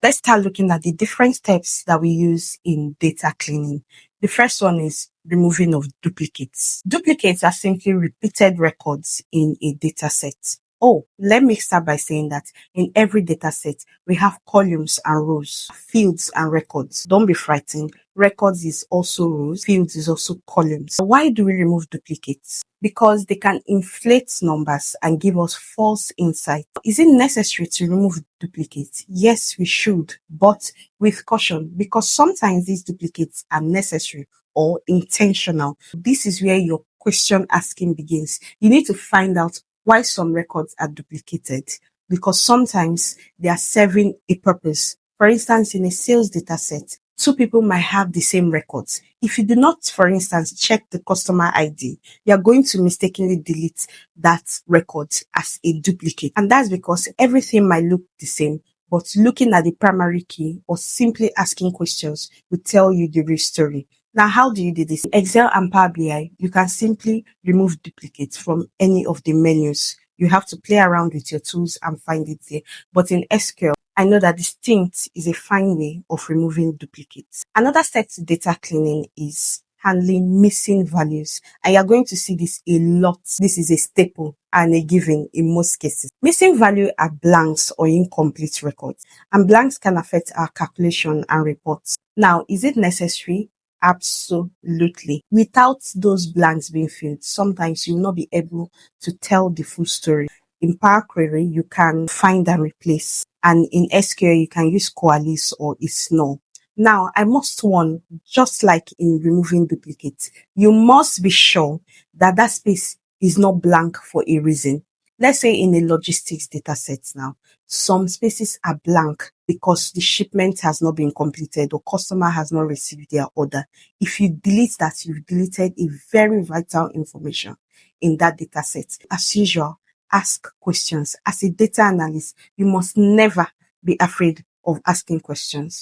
Let's start looking at the different steps that we use in data cleaning. The first one is removing of duplicates. Duplicates are simply repeated records in a data set. Oh, let me start by saying that in every data set, we have columns and rows, fields and records. Don't be frightened. Records is also rows, fields is also columns. Why do we remove duplicates? Because they can inflate numbers and give us false insight. Is it necessary to remove duplicates? Yes, we should, but with caution, because sometimes these duplicates are necessary or intentional. This is where your question asking begins. You need to find out why some records are duplicated, because sometimes they are serving a purpose. For instance, in a sales data set, two people might have the same records. If you do not, for instance, check the customer ID, you are going to mistakenly delete that record as a duplicate. And that's because everything might look the same, but looking at the primary key or simply asking questions will tell you the real story. Now, how do you do this? In Excel and Power BI, you can simply remove duplicates from any of the menus. You have to play around with your tools and find it there. But in SQL, I know that distinct is a fine way of removing duplicates. Another step to data cleaning is handling missing values. And you're going to see this a lot. This is a staple and a given in most cases. Missing value are blanks or incomplete records, and blanks can affect our calculation and reports. Now, is it necessary? Absolutely. Without those blanks being filled, sometimes you'll not be able to tell the full story. In Power Query, you can find and replace, and in SQL, you can use coalesce or ignore. Now, I must warn, just like in removing duplicates, you must be sure that that space is not blank for a reason. Let's say in a logistics data set now, some spaces are blank because the shipment has not been completed or customer has not received their order. If you delete that, you've deleted a very vital information in that data set. As usual, ask questions. As a data analyst, you must never be afraid of asking questions.